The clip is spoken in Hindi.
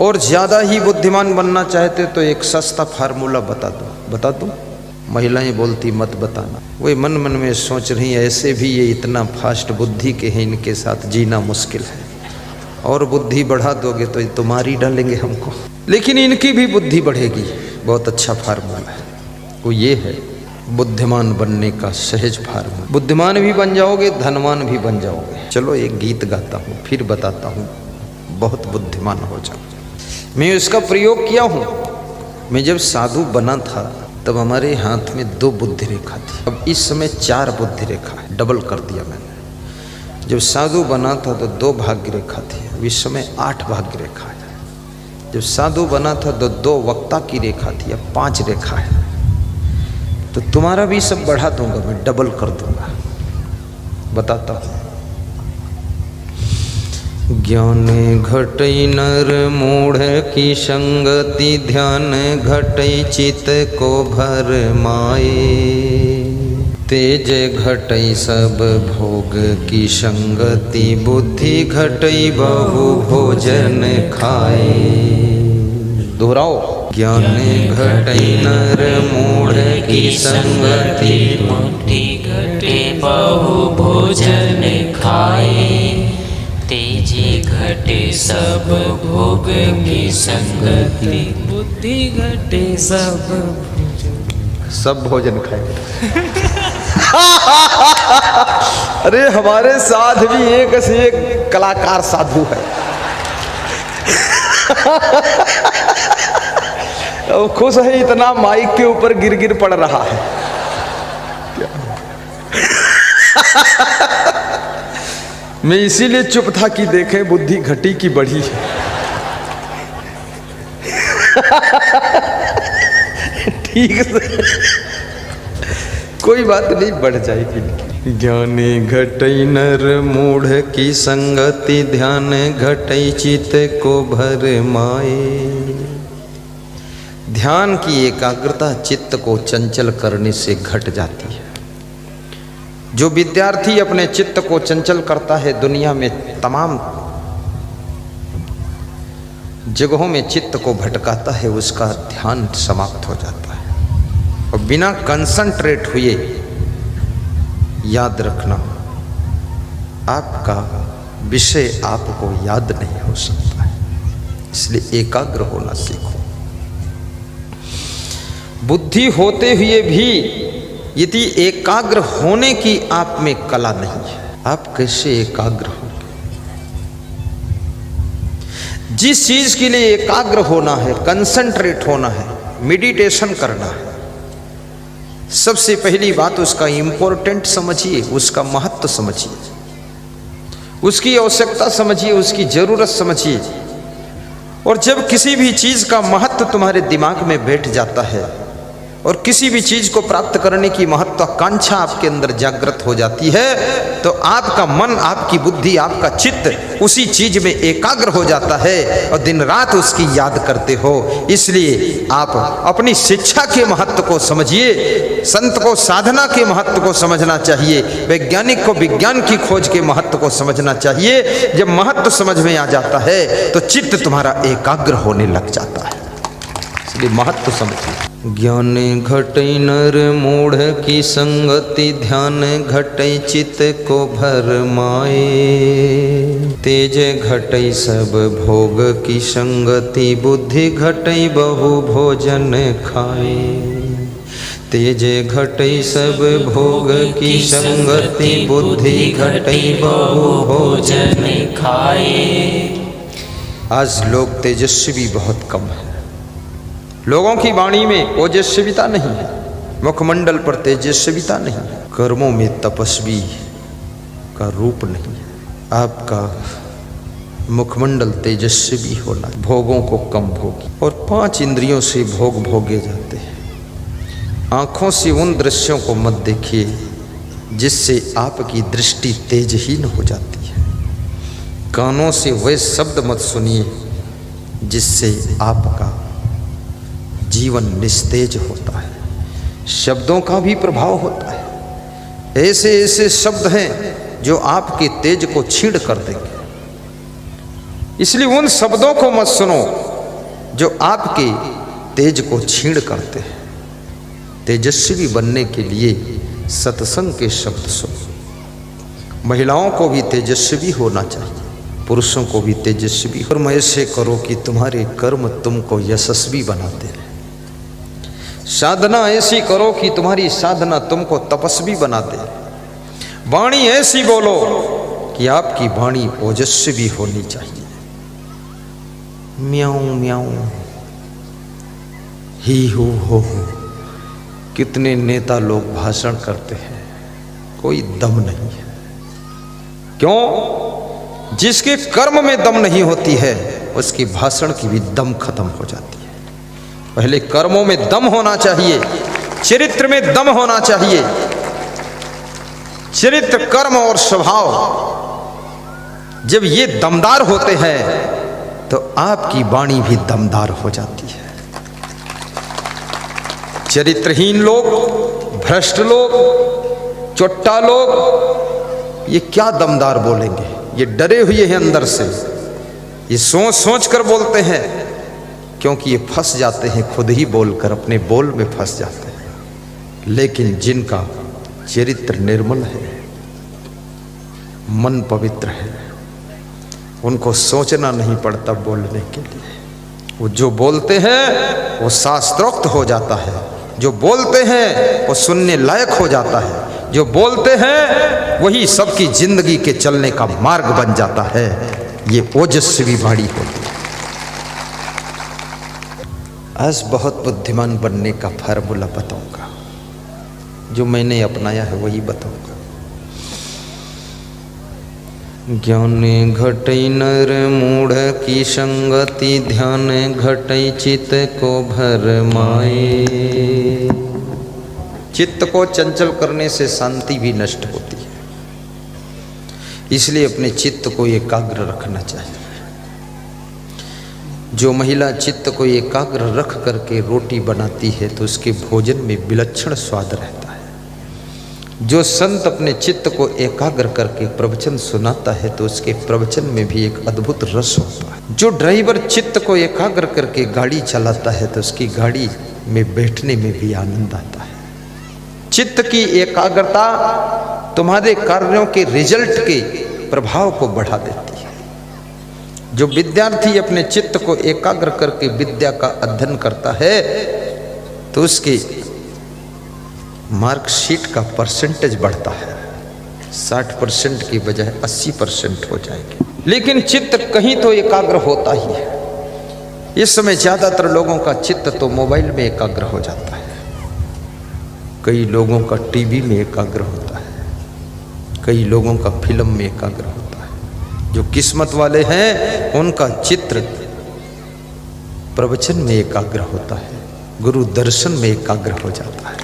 और ज़्यादा ही बुद्धिमान बनना चाहते तो एक सस्ता फार्मूला बता दो। महिलाएं बोलती मत बताना। वे मन मन में सोच रही ऐसे भी ये इतना फास्ट बुद्धि के हैं, इनके साथ जीना मुश्किल है, और बुद्धि बढ़ा दोगे तो ये तो मार ही डालेंगे हमको। लेकिन इनकी भी बुद्धि बढ़ेगी। बहुत अच्छा फार्मूला है वो, ये है बुद्धिमान बनने का सहज फार्मूला। बुद्धिमान भी बन जाओगे, धनवान भी बन जाओगे। चलो एक गीत गाता हूँ, फिर बताता हूँ, बहुत बुद्धिमान हो जाओगे। मैं इसका प्रयोग किया हूँ। मैं जब साधु बना था तब हमारे हाथ में 2 बुद्धि रेखा थी, अब इस समय 4 बुद्धि रेखा है, डबल कर दिया मैंने। जब साधु बना था तो 2 भाग्य रेखा थी, अब इस समय 8 भाग्य रेखा है। जब साधु बना था तो 2 वक्ता की रेखा थी, अब 5 रेखा है। तो तुम्हारा भी सब बढ़ा दूंगा मैं, डबल कर दूंगा। बताता हूँ। ज्ञान घटई नर मूढ़ की संगति, ध्यान घटई चित को भर माए। तेज घटई सब भोग की संगति, बुद्धि घटई बहु भोजन खाए। दोहराओ। ज्ञान घटई नर मूढ़ की संगति, बुद्धि घटे बहु भोजन खाए। तेजी घटे सब भोग की संगति, बुद्धि घटे सब भोजन खाए। अरे हमारे साध भी एक से एक कलाकार साधु है। खुश है इतना, माइक के ऊपर गिर गिर पड़ रहा है। मैं इसीलिए चुप था कि देखें बुद्धि घटी की बढ़ी है। ठीक से कोई बात नहीं, बढ़ जाएगी। ज्ञानी घटई नर मूढ़ की संगति, ध्यान घटई चित को भर माए। ध्यान की एकाग्रता चित्त को चंचल करने से घट जाती है। जो विद्यार्थी अपने चित्त को चंचल करता है, दुनिया में तमाम जगहों में चित्त को भटकाता है, उसका ध्यान समाप्त हो जाता है। और बिना कंसंट्रेट हुए, याद रखना, आपका विषय आपको याद नहीं हो सकता है। इसलिए एकाग्र होना सीखो। बुद्धि होते हुए भी यदि एकाग्र होने की आप में कला नहीं है, आप कैसे एकाग्र होंगे? जिस चीज के लिए एकाग्र होना है, कंसंट्रेट होना है, मेडिटेशन करना है, सबसे पहली बात उसका इंपॉर्टेंट समझिए, उसका महत्व समझिए, उसकी आवश्यकता समझिए, उसकी जरूरत समझिए। और जब किसी भी चीज का महत्व तुम्हारे दिमाग में बैठ जाता है और किसी भी चीज को प्राप्त करने की महत्वाकांक्षा आपके अंदर जागृत हो जाती है, तो आपका मन, आपकी बुद्धि, आपका चित्त उसी चीज में एकाग्र हो जाता है और दिन रात उसकी याद करते हो। इसलिए आप अपनी शिक्षा के महत्व को समझिए, संत को साधना के महत्व को समझना चाहिए, वैज्ञानिक को विज्ञान की खोज के महत्व को समझना चाहिए। जब महत्व समझ में आ जाता है तो चित्त तुम्हारा एकाग्र होने लग जाता है। इसलिए महत्व समझिए। ज्ञान घटई नर मूढ़ की संगति, ध्यान घटई चित को भर माए। तेज घटई सब भोग की संगति, बुद्धि घटई बहु भोजन खाए। तेज घटई सब भोग की संगति, बुद्धि घटई बहु भोजन खाए। आज लोग तेजस्वी बहुत कम है। लोगों की वाणी में ओजस्विता नहीं है, मुखमंडल पर तेजस्विता नहीं है, कर्मों में तपस्वी का रूप नहीं है। आपका मुखमंडल तेजस्वी होना, भोगों को कम भोगी। और 5 इंद्रियों से भोग भोगे जाते हैं। आँखों से उन दृश्यों को मत देखिए जिससे आपकी दृष्टि तेजहीन हो जाती है। कानों से वह शब्द मत सुनिए जिससे आपका जीवन निस्तेज होता है। शब्दों का भी प्रभाव होता है। ऐसे ऐसे शब्द हैं जो आपके तेज को छीड़ कर देंगे। इसलिए उन शब्दों को मत सुनो जो आपके तेज को छीण करते हैं। तेजस्वी बनने के लिए सत्संग के शब्द सुनो। महिलाओं को भी तेजस्वी होना चाहिए, पुरुषों को भी तेजस्वी। कर्म ऐसे करो कि तुम्हारे कर्म तुमको यशस्वी बनाते हैं। साधना ऐसी करो कि तुम्हारी साधना तुमको तपस्वी बना दे। वाणी ऐसी बोलो कि आपकी वाणी ओजस्वी होनी चाहिए। म्याऊं म्याऊं ही हो। कितने नेता लोग भाषण करते हैं, कोई दम नहीं है। क्यों? जिसके कर्म में दम नहीं होती है उसकी भाषण की भी दम खत्म हो जाती है। पहले कर्मों में दम होना चाहिए, चरित्र में दम होना चाहिए। चरित्र, कर्म और स्वभाव जब ये दमदार होते हैं तो आपकी वाणी भी दमदार हो जाती है। चरित्रहीन लोग, भ्रष्ट लोग, चोट्टा लोग ये क्या दमदार बोलेंगे? ये डरे हुए हैं अंदर से, ये सोच सोच कर बोलते हैं, क्योंकि ये फंस जाते हैं खुद ही बोलकर, अपने बोल में फंस जाते हैं। लेकिन जिनका चरित्र निर्मल है, मन पवित्र है, उनको सोचना नहीं पड़ता बोलने के लिए। वो जो बोलते हैं वो शास्त्रोक्त हो जाता है, जो बोलते हैं वो सुनने लायक हो जाता है, जो बोलते हैं वही सबकी जिंदगी के चलने का मार्ग बन जाता है। ये ओजस्वी वाणी होती है। आज बहुत बुद्धिमान बनने का फार्मूला बताऊंगा, जो मैंने अपनाया है वही बताऊंगा। ज्ञान घटई नर मूढ़ की संगति, ध्यान घटई चित्त को भरमाए। चित्त को चंचल करने से शांति भी नष्ट होती है, इसलिए अपने चित्त को एकाग्र रखना चाहिए। जो महिला चित्त को एकाग्र रख करके रोटी बनाती है तो उसके भोजन में विलक्षण स्वाद रहता है। जो संत अपने चित्त को एकाग्र करके प्रवचन सुनाता है तो उसके प्रवचन में भी एक अद्भुत रस होता है। जो ड्राइवर चित्त को एकाग्र करके गाड़ी चलाता है तो उसकी गाड़ी में बैठने में भी आनंद आता है। चित्त की एकाग्रता तुम्हारे कार्यों के रिजल्ट के प्रभाव को बढ़ा देती है। जो विद्यार्थी अपने चित्त को एकाग्र करके विद्या का अध्ययन करता है तो उसके मार्कशीट का परसेंटेज बढ़ता है, 60% की बजाय 80% हो जाएगी। लेकिन चित्त कहीं तो एकाग्र होता ही है। इस समय ज़्यादातर लोगों का चित्त तो मोबाइल में एकाग्र हो जाता है, कई लोगों का टीवी में एकाग्र होता है, कई लोगों का फिल्म में एकाग्र होता है। जो किस्मत वाले हैं उनका चित्र प्रवचन में एकाग्र होता है, गुरु दर्शन में एकाग्र हो जाता है।